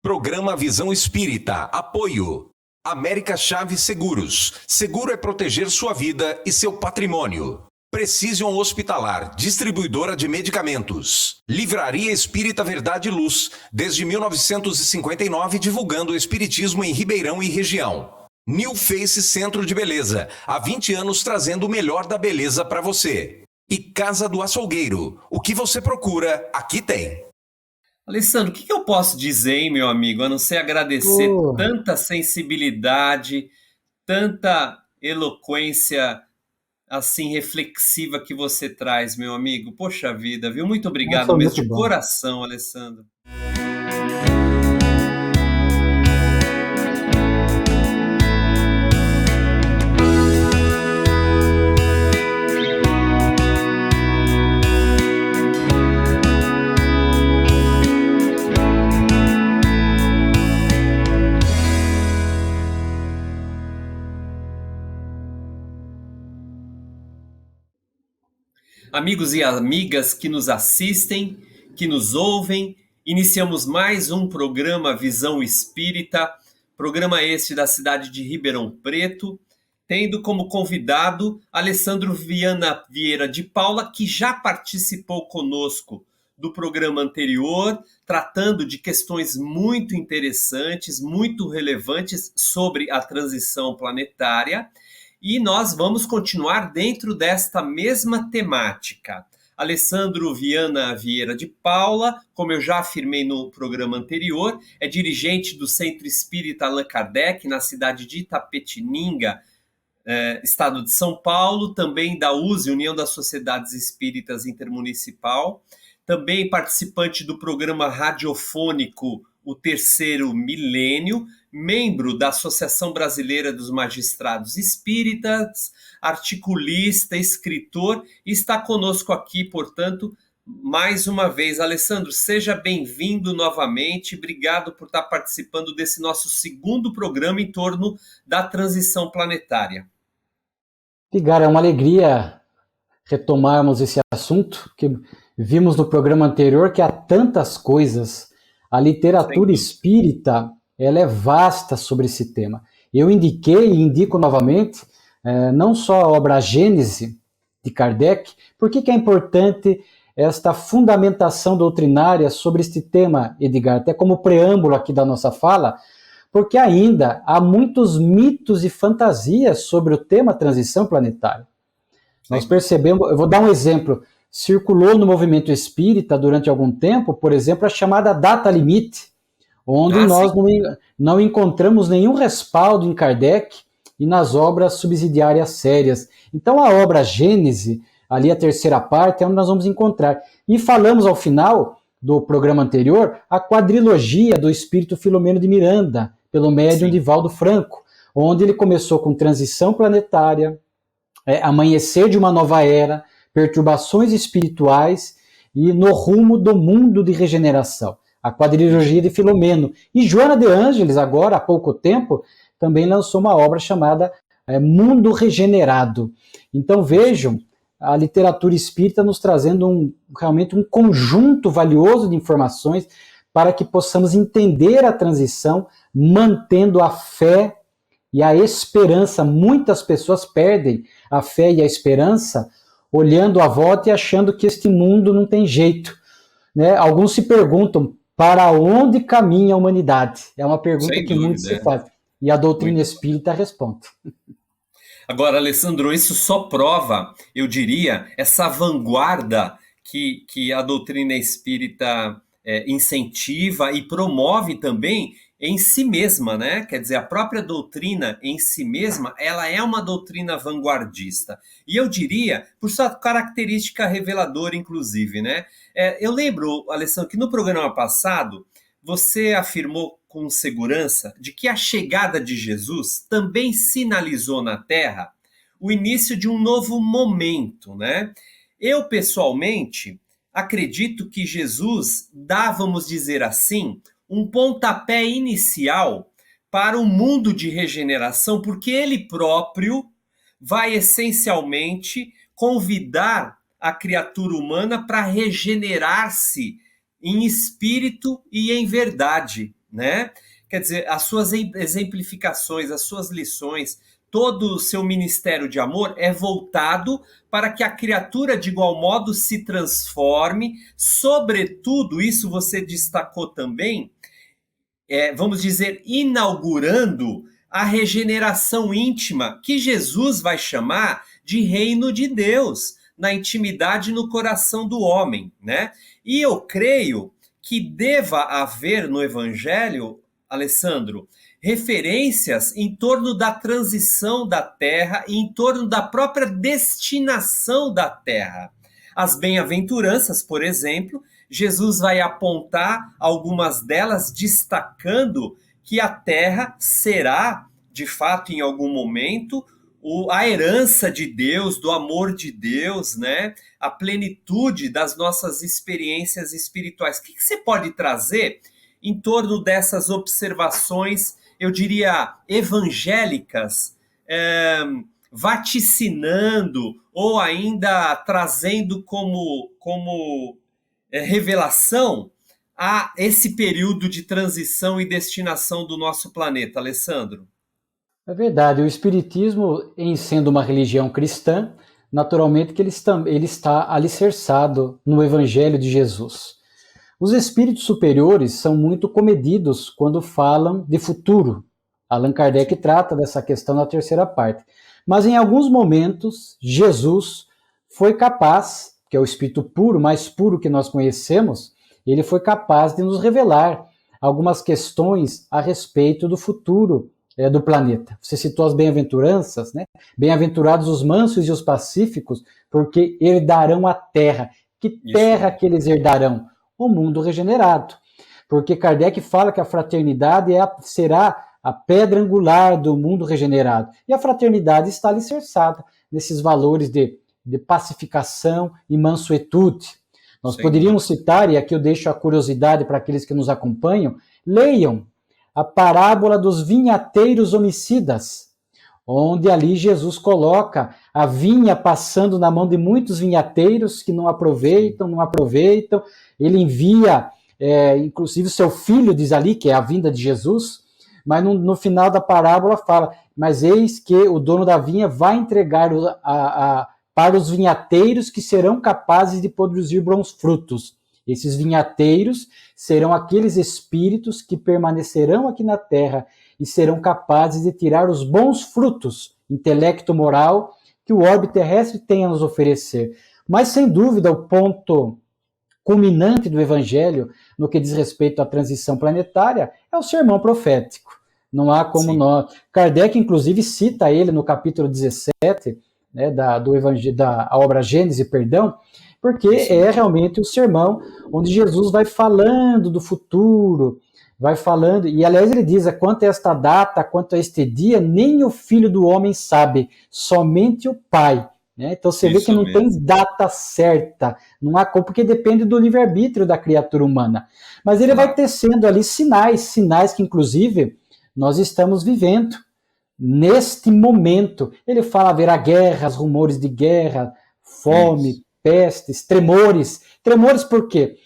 Programa Visão Espírita. Apoio. América Chaves Seguros. Seguro é proteger sua vida e seu patrimônio. Precision Hospitalar, distribuidora de medicamentos. Livraria Espírita Verdade e Luz, desde 1959 divulgando o espiritismo em Ribeirão e região. New Face Centro de Beleza, há 20 anos trazendo o melhor da beleza para você. E Casa do Açougueiro, o que você procura, aqui tem. Alessandro, o que eu posso dizer, hein, meu amigo, a não ser agradecer tanta sensibilidade, tanta eloquência assim reflexiva que você traz, meu amigo. Poxa vida, viu? Muito obrigado mesmo de coração, Alessandro. Amigos e amigas que nos assistem, que nos ouvem, iniciamos mais um programa Visão Espírita, programa este da cidade de Ribeirão Preto, tendo como convidado Alessandro Viana Vieira de Paula, que já participou conosco do programa anterior, tratando de questões muito interessantes, muito relevantes sobre a transição planetária. E nós vamos continuar dentro desta mesma temática. Alessandro Viana Vieira de Paula, como eu já afirmei no programa anterior, é dirigente do Centro Espírita Allan Kardec, na cidade de Itapetininga, estado de São Paulo, também da USE, União das Sociedades Espíritas Intermunicipal, também participante do programa radiofônico O Terceiro Milênio, membro da Associação Brasileira dos Magistrados Espíritas, articulista, escritor, e está conosco aqui, portanto, mais uma vez. Alessandro, seja bem-vindo novamente, obrigado por estar participando desse nosso segundo programa em torno da transição planetária. Edgar, é uma alegria retomarmos esse assunto, que vimos no programa anterior que há tantas coisas. A literatura espírita, ela é vasta sobre esse tema. Eu indiquei e indico novamente, não só a obra Gênese, de Kardec. Por que é importante esta fundamentação doutrinária sobre este tema, Edgar? Até como preâmbulo aqui da nossa fala, porque ainda há muitos mitos e fantasias sobre o tema transição planetária. Nós percebemos, eu vou dar um exemplo, circulou no movimento espírita durante algum tempo, por exemplo, a chamada data limite, onde nós não encontramos nenhum respaldo em Kardec e nas obras subsidiárias sérias. Então a obra Gênese, ali a terceira parte, é onde nós vamos encontrar. E falamos ao final do programa anterior, a quadrilogia do espírito Filomeno de Miranda, pelo médium Divaldo Franco, onde ele começou com transição planetária, amanhecer de uma nova era, perturbações espirituais e no rumo do mundo de regeneração. A quadrilogia de Filomeno. E Joana de Ângeles, agora, há pouco tempo, também lançou uma obra chamada Mundo Regenerado. Então vejam, a literatura espírita nos trazendo realmente um conjunto valioso de informações para que possamos entender a transição, mantendo a fé e a esperança. Muitas pessoas perdem a fé e a esperança olhando à volta e achando que este mundo não tem jeito, né? Alguns se perguntam, para onde caminha a humanidade? É uma pergunta que muitos se fazem. E a doutrina espírita responde. Agora, Alessandro, isso só prova, eu diria, essa vanguarda que a doutrina espírita incentiva e promove também em si mesma, né? Quer dizer, a própria doutrina em si mesma, ela é uma doutrina vanguardista. E eu diria, por sua característica reveladora, inclusive, né? Eu lembro, Alessandro, que no programa passado, você afirmou com segurança de que a chegada de Jesus também sinalizou na Terra o início de um novo momento, né? Eu, pessoalmente, acredito que Jesus dá, vamos dizer assim, um pontapé inicial para o mundo de regeneração, porque ele próprio vai essencialmente convidar a criatura humana para regenerar-se em espírito e em verdade, né? Quer dizer, as suas exemplificações, as suas lições, todo o seu ministério de amor é voltado para que a criatura, de igual modo, se transforme, sobretudo, isso você destacou também, vamos dizer, inaugurando a regeneração íntima, que Jesus vai chamar de reino de Deus, na intimidade no coração do homem, né? E eu creio que deva haver no Evangelho, Alessandro, referências em torno da transição da terra e em torno da própria destinação da terra. As bem-aventuranças, por exemplo, Jesus vai apontar algumas delas, destacando que a terra será, de fato, em algum momento, a herança de Deus, do amor de Deus, né? A plenitude das nossas experiências espirituais. O que você pode trazer em torno dessas observações, eu diria, evangélicas, vaticinando ou ainda trazendo como revelação a esse período de transição e destinação do nosso planeta, Alessandro? É verdade, o Espiritismo, em sendo uma religião cristã, naturalmente que ele está alicerçado no Evangelho de Jesus. Os espíritos superiores são muito comedidos quando falam de futuro. Allan Kardec trata dessa questão na terceira parte. Mas em alguns momentos, Jesus foi capaz, que é o espírito puro, mais puro que nós conhecemos, ele foi capaz de nos revelar algumas questões a respeito do futuro do planeta. Você citou as bem-aventuranças, né? Bem-aventurados os mansos e os pacíficos, porque herdarão a terra. Que terra que eles herdarão? O mundo regenerado. Porque Kardec fala que a fraternidade será a pedra angular do mundo regenerado. E a fraternidade está alicerçada nesses valores de pacificação e mansuetude. Nós poderíamos citar, e aqui eu deixo a curiosidade para aqueles que nos acompanham, leiam a parábola dos vinhateiros homicidas, onde ali Jesus coloca a vinha passando na mão de muitos vinhateiros que não aproveitam, ele envia, inclusive o seu filho, diz ali, que é a vinda de Jesus, mas no final da parábola fala, mas eis que o dono da vinha vai entregar para os vinhateiros que serão capazes de produzir bons frutos. Esses vinhateiros serão aqueles espíritos que permanecerão aqui na Terra e serão capazes de tirar os bons frutos, intelecto moral, que o orbe terrestre tem a nos oferecer. Mas, sem dúvida, o ponto culminante do Evangelho, no que diz respeito à transição planetária, é o sermão profético. Não há como nós... Kardec, inclusive, cita ele no capítulo 17, né, do Evangelho, da obra Gênese, porque é realmente o sermão onde Jesus vai falando do futuro, vai falando, e aliás ele diz, quanto a esta data, quanto a este dia, nem o Filho do Homem sabe, somente o Pai. Né? Então você vê que não tem data certa, não há como, porque depende do livre-arbítrio da criatura humana. Mas ele vai tecendo ali sinais que inclusive nós estamos vivendo neste momento. Ele fala haverá guerras, rumores de guerra, fome, pestes, tremores. Tremores por quê?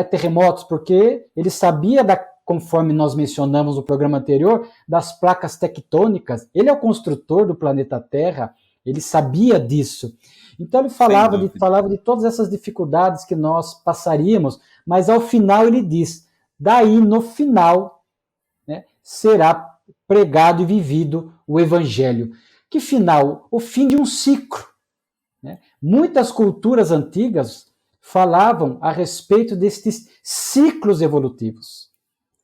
Terremotos, porque ele sabia, conforme nós mencionamos no programa anterior, das placas tectônicas. Ele é o construtor do planeta Terra, ele sabia disso. Então ele falava de todas essas dificuldades que nós passaríamos, mas ao final ele diz, daí no final, né, será pregado e vivido o Evangelho. Que final? O fim de um ciclo. Muitas culturas antigas falavam a respeito destes ciclos evolutivos.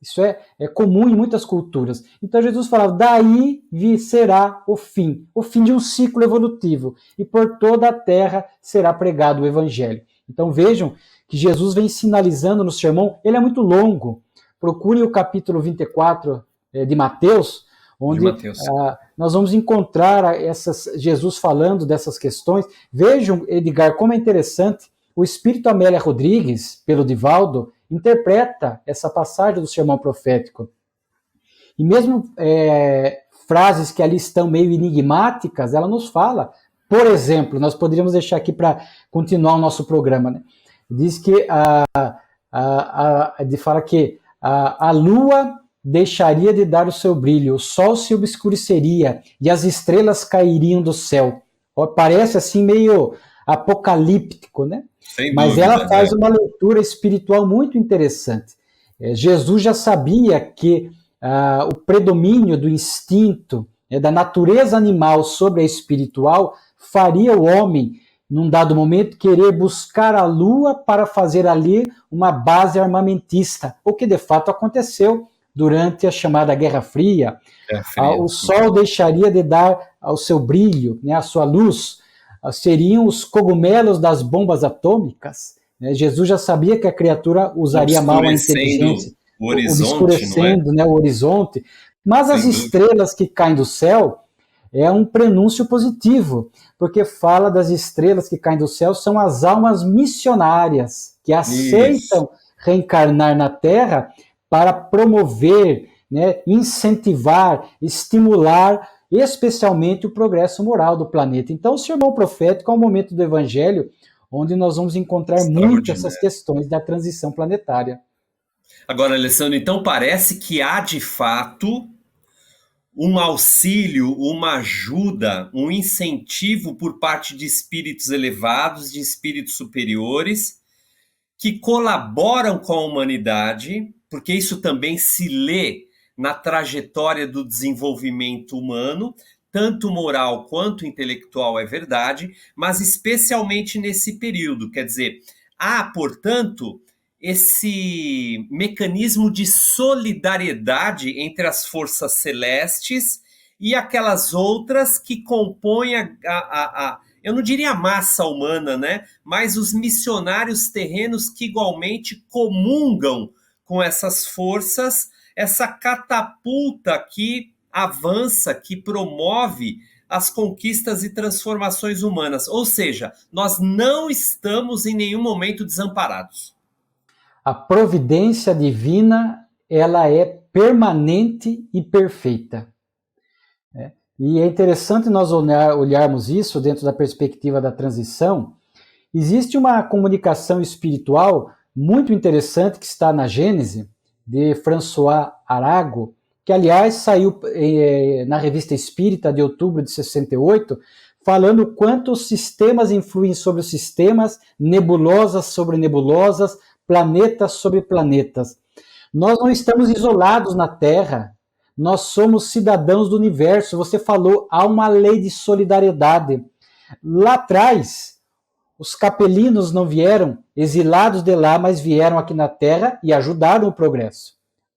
Isso é comum em muitas culturas. Então Jesus falava, daí será o fim de um ciclo evolutivo, e por toda a terra será pregado o Evangelho. Então vejam que Jesus vem sinalizando no sermão, ele é muito longo. Procure o capítulo 24 de Mateus, onde nós vamos encontrar Jesus falando dessas questões. Vejam, Edgar, como é interessante, o Espírito Amélia Rodrigues, pelo Divaldo, interpreta essa passagem do sermão profético. E mesmo frases que ali estão meio enigmáticas, ela nos fala. Por exemplo, nós poderíamos deixar aqui para continuar o nosso programa, né? Diz que fala que a lua deixaria de dar o seu brilho, o sol se obscureceria e as estrelas cairiam do céu. Parece assim meio apocalíptico, né? Sem Mas dúvida, ela faz né? uma leitura espiritual muito interessante. Jesus já sabia que o predomínio do instinto, da natureza animal sobre a espiritual, faria o homem, num dado momento, querer buscar a Lua para fazer ali uma base armamentista, o que de fato aconteceu durante a chamada Guerra Fria. É frio. O Sol deixaria de dar ao seu brilho, né, a sua luz, seriam os cogumelos das bombas atômicas. Né? Jesus já sabia que a criatura usaria mal a inteligência, o horizonte, obscurecendo, não é? né, o horizonte. Mas as estrelas que caem do céu é um prenúncio positivo, porque fala das estrelas que caem do céu, são as almas missionárias, que aceitam reencarnar na Terra para promover, né, incentivar, estimular, especialmente o progresso moral do planeta. Então, o sermão profético é um momento do Evangelho onde nós vamos encontrar muito essas questões da transição planetária. Agora, Alessandro, então parece que há de fato um auxílio, uma ajuda, um incentivo por parte de espíritos elevados, de espíritos superiores, que colaboram com a humanidade, porque isso também se lê na trajetória do desenvolvimento humano, tanto moral quanto intelectual, é verdade, mas especialmente nesse período. Quer dizer, há, portanto, esse mecanismo de solidariedade entre as forças celestes e aquelas outras que compõem eu não diria a massa humana, né? Mas os missionários terrenos que igualmente comungam com essas forças, essa catapulta que avança, que promove as conquistas e transformações humanas. Ou seja, nós não estamos em nenhum momento desamparados. A providência divina, ela é permanente e perfeita. E é interessante nós olharmos isso dentro da perspectiva da transição. Existe uma comunicação espiritual muito interessante que está na Gênese, de François Arago, que, aliás, saiu na Revista Espírita de outubro de 68, falando o quanto os sistemas influem sobre os sistemas, nebulosas sobre nebulosas, planetas sobre planetas. Nós não estamos isolados na Terra, nós somos cidadãos do universo. Você falou, há uma lei de solidariedade. Lá atrás, os capelinos não vieram exilados de lá, mas vieram aqui na Terra e ajudaram o progresso.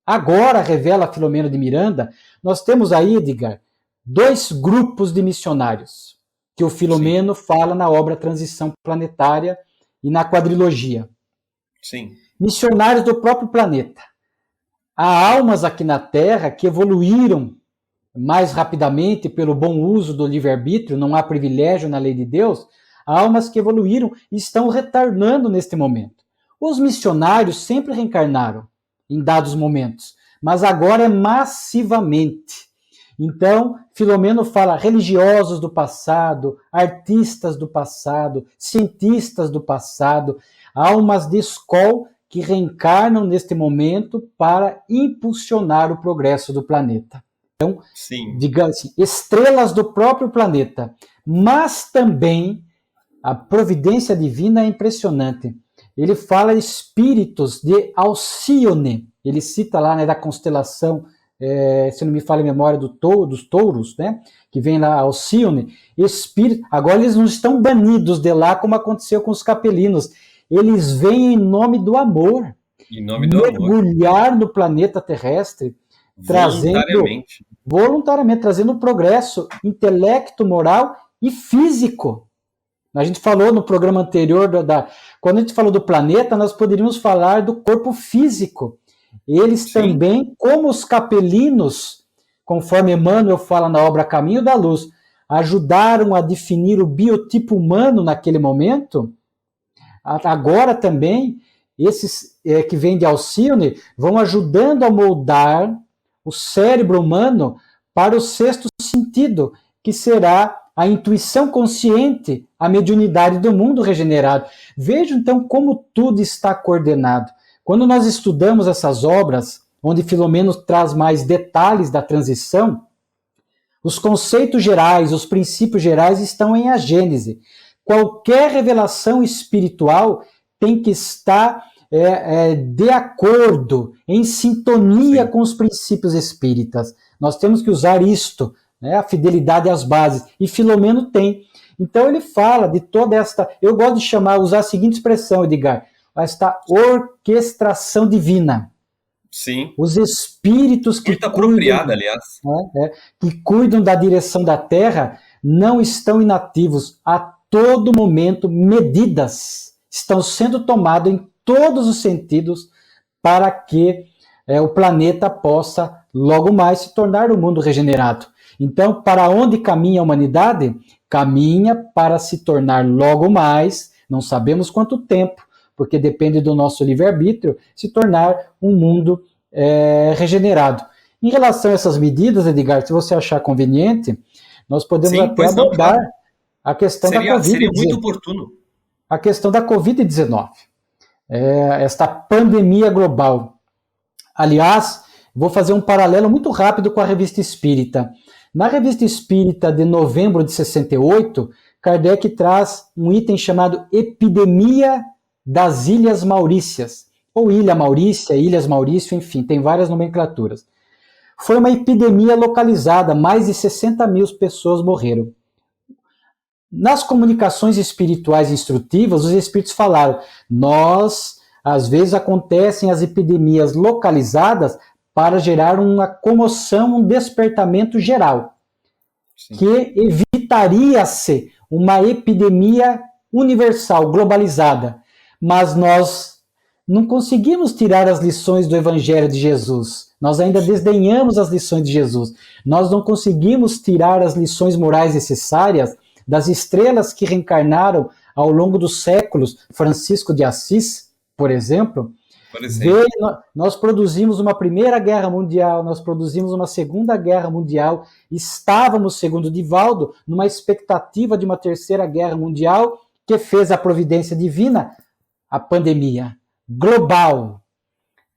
Agora, revela Filomeno de Miranda, nós temos aí, Edgar, 2 grupos de missionários, que o Filomeno fala na obra Transição Planetária e na quadrilogia. Sim. Missionários do próprio planeta. Há almas aqui na Terra que evoluíram mais rapidamente pelo bom uso do livre-arbítrio, não há privilégio na lei de Deus, há almas que evoluíram e estão retornando neste momento. Os missionários sempre reencarnaram em dados momentos, mas agora é massivamente. Então, Filomeno fala religiosos do passado, artistas do passado, cientistas do passado, almas de escola que reencarnam neste momento para impulsionar o progresso do planeta. Então, digamos assim, estrelas do próprio planeta, mas também a providência divina é impressionante. Ele fala espíritos de Alcíone, ele cita lá, né, da constelação, se não me falha a memória, dos touros, né, que vem lá Alcíone, espírito. Agora eles não estão banidos de lá como aconteceu com os capelinos. Eles vêm em nome do amor, mergulhar no planeta terrestre, voluntariamente, trazendo progresso, intelecto, moral e físico. A gente falou no programa anterior, quando a gente falou do planeta, nós poderíamos falar do corpo físico. Eles também, como os capelinos, conforme Emmanuel fala na obra Caminho da Luz, ajudaram a definir o biotipo humano naquele momento. Agora também, esses que vêm de Alcíone vão ajudando a moldar o cérebro humano para o 6º sentido, que será a intuição consciente, a mediunidade do mundo regenerado. Veja então como tudo está coordenado. Quando nós estudamos essas obras, onde Filomeno traz mais detalhes da transição, os conceitos gerais, os princípios gerais estão em a Gênese. Qualquer revelação espiritual tem que estar de acordo, em sintonia com os princípios espíritas. Nós temos que usar isto, né, a fidelidade às bases. E Filomeno tem. Então ele fala de toda esta... Eu gosto de usar a seguinte expressão, Edgar, esta orquestração divina. Sim. Os espíritos que muito apropriada, aliás. Que cuidam da direção da Terra não estão inativos. A todo momento, medidas estão sendo tomadas em todos os sentidos para que o planeta possa logo mais se tornar um mundo regenerado. Então, para onde caminha a humanidade? Caminha para se tornar logo mais, não sabemos quanto tempo, porque depende do nosso livre-arbítrio, se tornar um mundo regenerado. Em relação a essas medidas, Edgar, se você achar conveniente, nós podemos até abordar a questão da Covid-19. Seria muito oportuno. A questão da Covid-19, esta pandemia global. Aliás, vou fazer um paralelo muito rápido com a Revista Espírita. Na Revista Espírita de novembro de 68, Kardec traz um item chamado Epidemia das Ilhas Maurícias, ou Ilha Maurícia, Ilhas Maurício, enfim, tem várias nomenclaturas. Foi uma epidemia localizada, mais de 60 mil pessoas morreram. Nas comunicações espirituais instrutivas, os espíritos falaram, às vezes acontecem as epidemias localizadas para gerar uma comoção, um despertamento geral, sim, que evitaria-se uma epidemia universal, globalizada. Mas nós não conseguimos tirar as lições do Evangelho de Jesus. Nós ainda desdenhamos as lições de Jesus. Nós não conseguimos tirar as lições morais necessárias das estrelas que reencarnaram ao longo dos séculos. Francisco de Assis, por exemplo, nós produzimos uma Primeira Guerra Mundial, nós produzimos uma Segunda Guerra Mundial, estávamos, segundo Divaldo, numa expectativa de uma Terceira Guerra Mundial, que fez a providência divina, a pandemia global,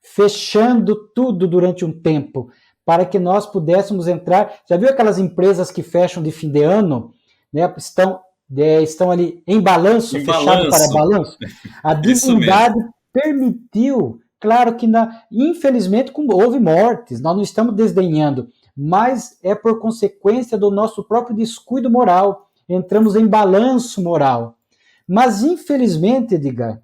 fechando tudo durante um tempo, para que nós pudéssemos entrar... Já viu aquelas empresas que fecham de fim de ano, né, estão ali em balanço, fechado para balanço? A divindade permitiu, claro que, infelizmente, houve mortes, nós não estamos desdenhando, mas é por consequência do nosso próprio descuido moral, entramos em balanço moral. Mas, infelizmente, Edgar,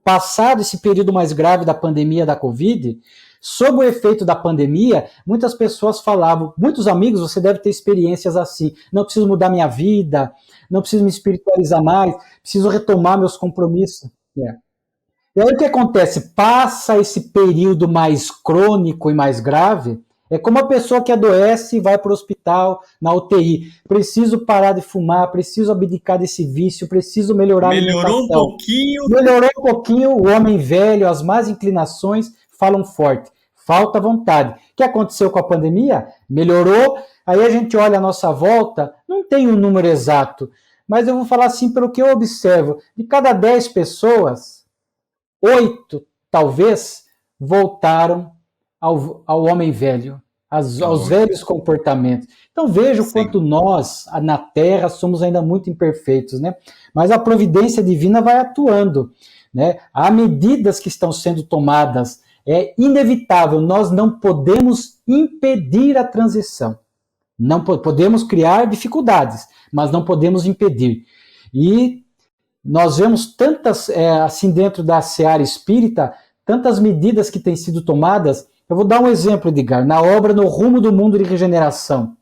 passado esse período mais grave da pandemia da Covid, sob o efeito da pandemia, muitas pessoas falavam, muitos amigos, você deve ter experiências assim, não preciso mudar minha vida, não preciso me espiritualizar mais, preciso retomar meus compromissos. E aí o que acontece? Passa esse período mais crônico e mais grave, é como a pessoa que adoece e vai para o hospital, na UTI. Preciso parar de fumar, preciso abdicar desse vício, preciso melhorar a alimentação. Melhorou um pouquinho, o homem velho, as más inclinações falam forte. Falta vontade. O que aconteceu com a pandemia? Melhorou, aí a gente olha a nossa volta, não tem um número exato, mas eu vou falar assim pelo que eu observo. De cada 10 pessoas, 8, talvez, voltaram ao homem velho, aos velhos comportamentos. Então veja o quanto nós, na Terra, somos ainda muito imperfeitos, né? Mas a providência divina vai atuando, né? Há medidas que estão sendo tomadas, é inevitável, nós não podemos impedir a transição. Não podemos criar dificuldades, mas não podemos impedir. E nós vemos tantas, assim dentro da seara espírita, tantas medidas que têm sido tomadas. Eu vou dar um exemplo, Edgar, na obra No Rumo do Mundo de Regeneração.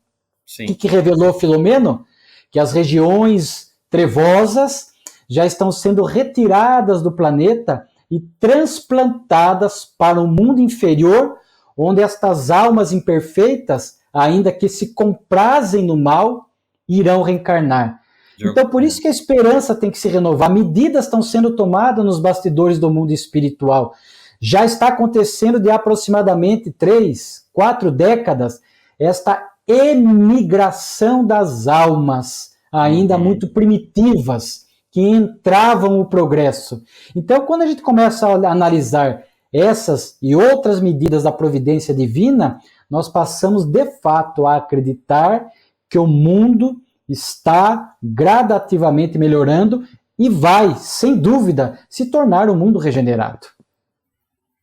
O que revelou Filomeno? Que as regiões trevosas já estão sendo retiradas do planeta e transplantadas para um mundo inferior, onde estas almas imperfeitas, ainda que se comprazem no mal, irão reencarnar. Então, por isso que a esperança tem que se renovar. Medidas estão sendo tomadas nos bastidores do mundo espiritual. Já está acontecendo de aproximadamente 3, 4 décadas esta emigração das almas, ainda muito primitivas, que entravam o progresso. Então, quando a gente começa a analisar essas e outras medidas da providência divina, nós passamos de fato a acreditar que o mundo está gradativamente melhorando e vai, sem dúvida, se tornar um mundo regenerado.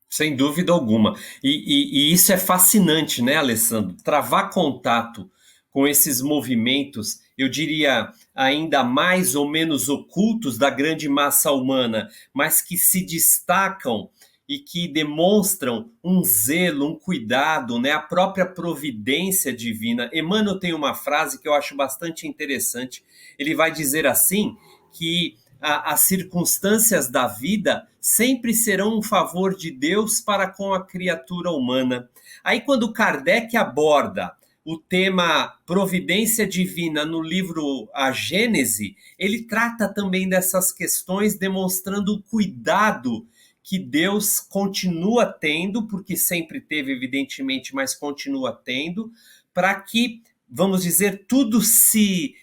Sem dúvida alguma. E isso é fascinante, né, Alessandro? Travar contato com esses movimentos, eu diria, ainda mais ou menos ocultos da grande massa humana, mas que se destacam e que demonstram um zelo, um cuidado, né, a própria providência divina. Emmanuel tem uma frase que eu acho bastante interessante. Ele vai dizer assim, que as circunstâncias da vida sempre serão um favor de Deus para com a criatura humana. Aí quando Kardec aborda o tema providência divina no livro A Gênese, ele trata também dessas questões, demonstrando o cuidado que Deus continua tendo, porque sempre teve, evidentemente, mas continua tendo, para que, vamos dizer, tudo se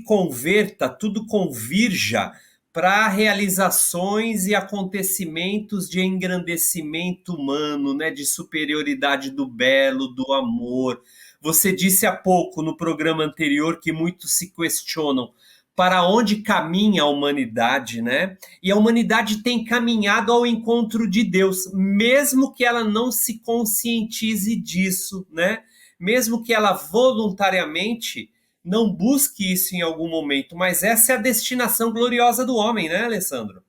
converta, tudo convirja para realizações e acontecimentos de engrandecimento humano, né, de superioridade do belo, do amor. Você disse há pouco, no programa anterior, que muitos se questionam para onde caminha a humanidade, né? E a humanidade tem caminhado ao encontro de Deus, mesmo que ela não se conscientize disso, né? Mesmo que ela voluntariamente não busque isso em algum momento, mas essa é a destinação gloriosa do homem, né, Alessandro?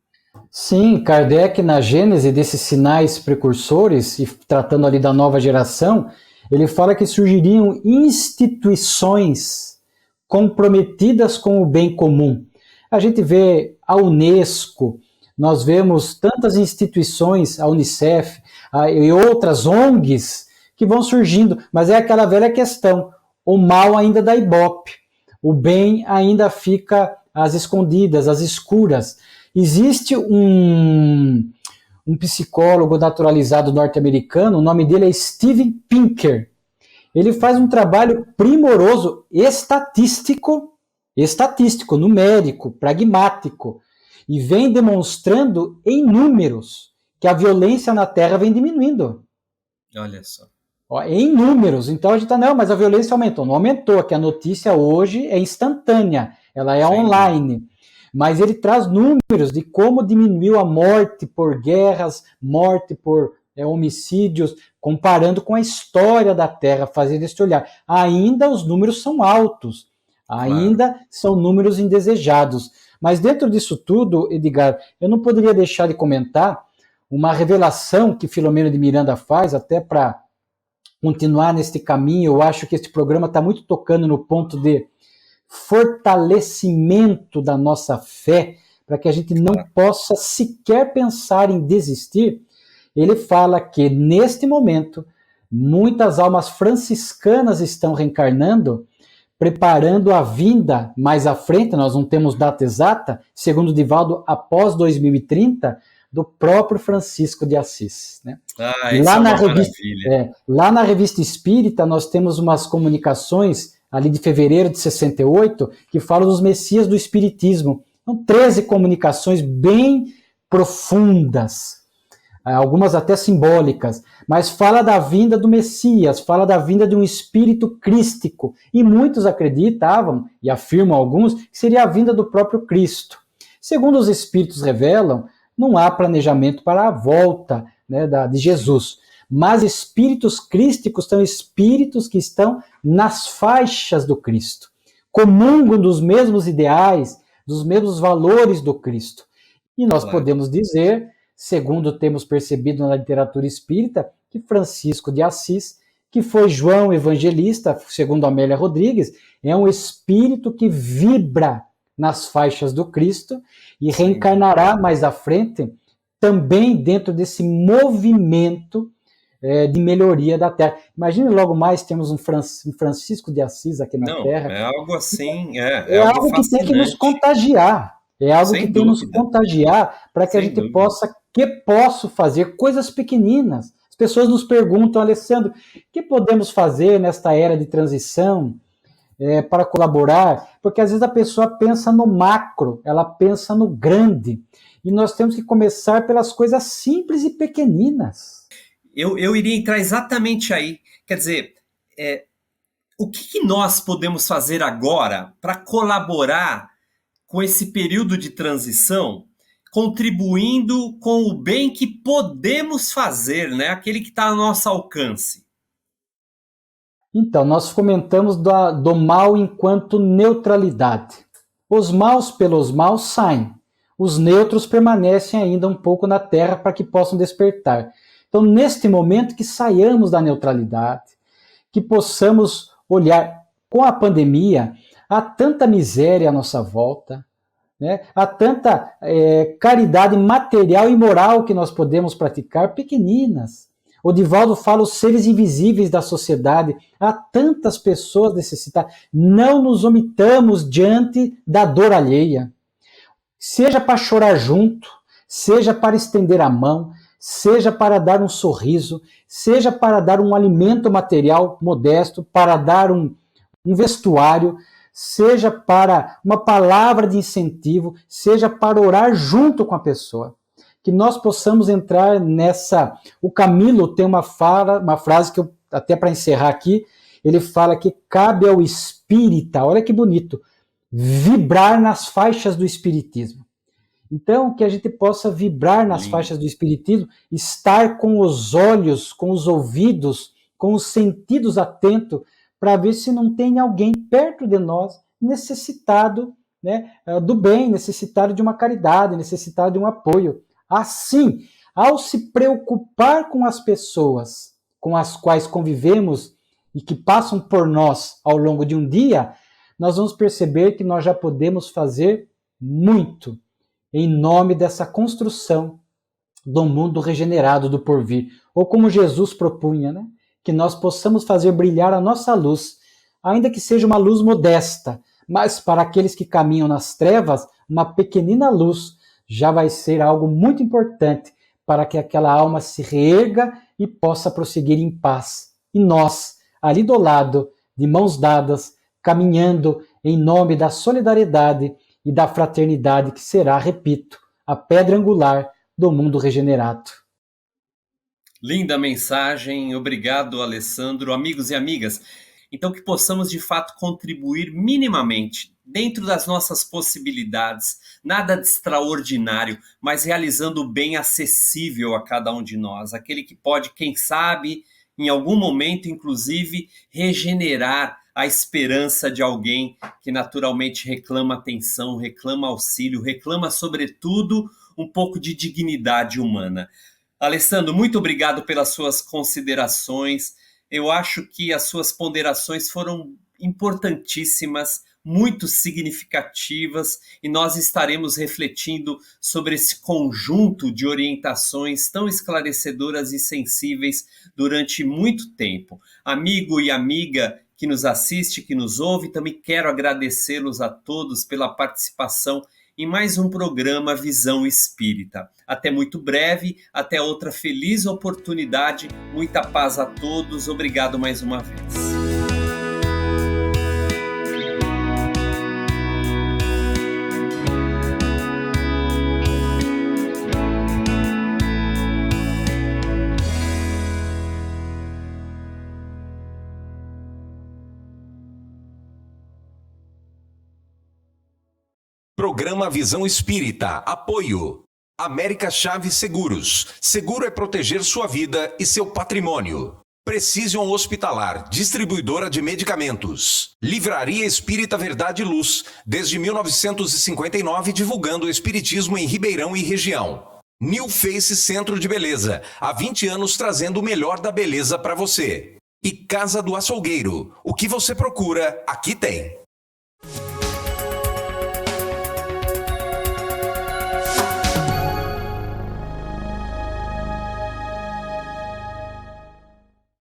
Sim, Kardec, na Gênese desses sinais precursores, e tratando ali da nova geração, ele fala que surgiriam instituições comprometidas com o bem comum. A gente vê a Unesco, nós vemos tantas instituições, a Unicef e outras ONGs que vão surgindo, mas é aquela velha questão, o mal ainda dá ibope, o bem ainda fica às escondidas, às escuras. Existe um psicólogo naturalizado norte-americano, o nome dele é Steven Pinker. Ele faz um trabalho primoroso, estatístico, numérico, pragmático, e vem demonstrando em números que a violência na Terra vem diminuindo. Olha só. Em números. Então a gente está, não, mas a violência aumentou. Não aumentou, que a notícia hoje é instantânea, ela é online. Mas ele traz números de como diminuiu a morte por guerras, morte por homicídios, comparando com a história da Terra, fazendo esse olhar. Ainda os números são altos, ainda são números indesejados. Mas dentro disso tudo, Edgar, eu não poderia deixar de comentar uma revelação que Filomeno de Miranda faz, até para continuar neste caminho. Eu acho que este programa está muito tocando no ponto de fortalecimento da nossa fé, para que a gente não possa sequer pensar em desistir. Ele fala que, neste momento, muitas almas franciscanas estão reencarnando, preparando a vinda mais à frente, nós não temos data exata, segundo Divaldo, após 2030, do próprio Francisco de Assis. Né? Lá na Revista Espírita, nós temos umas comunicações, ali de fevereiro de 68, que falam dos Messias do Espiritismo. São 13 comunicações bem profundas, algumas até simbólicas, mas fala da vinda do Messias, fala da vinda de um espírito crístico, e muitos acreditavam, e afirmam alguns, que seria a vinda do próprio Cristo. Segundo os espíritos revelam, não há planejamento para a volta, né, de Jesus, mas espíritos crísticos são espíritos que estão nas faixas do Cristo, comungam dos mesmos ideais, dos mesmos valores do Cristo. E nós podemos dizer, segundo temos percebido na literatura espírita, que Francisco de Assis, que foi João Evangelista, segundo Amélia Rodrigues, é um espírito que vibra nas faixas do Cristo e reencarnará mais à frente também dentro desse movimento de melhoria da Terra. Imagine logo mais temos um Francisco de Assis aqui na Terra. É algo assim, é algo que tem que nos contagiar. É algo que tem que nos contagiar para que a gente possa fazer coisas pequeninas. As pessoas nos perguntam, Alessandro, o que podemos fazer nesta era de transição para colaborar? Porque às vezes a pessoa pensa no macro, ela pensa no grande. E nós temos que começar pelas coisas simples e pequeninas. Eu iria entrar exatamente aí. Quer dizer, o que nós podemos fazer agora para colaborar com esse período de transição, contribuindo com o bem que podemos fazer, né? Aquele que está ao nosso alcance? Então, nós comentamos do mal enquanto neutralidade. Os maus pelos maus saem. Os neutros permanecem ainda um pouco na Terra para que possam despertar. Então, neste momento, que saiamos da neutralidade, que possamos olhar com a pandemia, há tanta miséria à nossa volta, né? Há tanta caridade material e moral que nós podemos praticar, pequeninas. O Divaldo fala os seres invisíveis da sociedade. Há tantas pessoas necessitadas. Não nos omitamos diante da dor alheia. Seja para chorar junto, seja para estender a mão, seja para dar um sorriso, seja para dar um alimento material modesto, para dar um vestuário, seja para uma palavra de incentivo, seja para orar junto com a pessoa. Que nós possamos entrar nessa... O Camilo tem uma frase que eu, até para encerrar aqui, ele fala que cabe ao espírita, olha que bonito, vibrar nas faixas do espiritismo. Então, que a gente possa vibrar nas faixas do espiritismo, estar com os olhos, com os ouvidos, com os sentidos atentos, para ver se não tem alguém perto de nós necessitado, né, do bem, necessitado de uma caridade, necessitado de um apoio. Assim, ao se preocupar com as pessoas com as quais convivemos e que passam por nós ao longo de um dia, nós vamos perceber que nós já podemos fazer muito em nome dessa construção do mundo regenerado do porvir. Ou como Jesus propunha, né? Que nós possamos fazer brilhar a nossa luz, ainda que seja uma luz modesta, mas para aqueles que caminham nas trevas, uma pequenina luz já vai ser algo muito importante para que aquela alma se reerga e possa prosseguir em paz. E nós, ali do lado, de mãos dadas, caminhando em nome da solidariedade e da fraternidade que será, repito, a pedra angular do mundo regenerado. Linda mensagem, obrigado, Alessandro. Amigos e amigas, então que possamos de fato contribuir minimamente, dentro das nossas possibilidades, nada de extraordinário, mas realizando o bem acessível a cada um de nós, aquele que pode, quem sabe, em algum momento, inclusive, regenerar a esperança de alguém que naturalmente reclama atenção, reclama auxílio, reclama, sobretudo, um pouco de dignidade humana. Alessandro, muito obrigado pelas suas considerações. Eu acho que as suas ponderações foram importantíssimas, muito significativas, e nós estaremos refletindo sobre esse conjunto de orientações tão esclarecedoras e sensíveis durante muito tempo. Amigo e amiga que nos assiste, que nos ouve, também quero agradecê-los a todos pela participação em mais um programa Visão Espírita. Até muito breve, até outra feliz oportunidade. Muita paz a todos. Obrigado mais uma vez. Programa Visão Espírita. Apoio. América Chaves Seguros. Seguro é proteger sua vida e seu patrimônio. Precision Hospitalar. Distribuidora de medicamentos. Livraria Espírita Verdade e Luz. Desde 1959 divulgando o espiritismo em Ribeirão e região. New Face Centro de Beleza. Há 20 anos trazendo o melhor da beleza para você. E Casa do Açougueiro. O que você procura, aqui tem.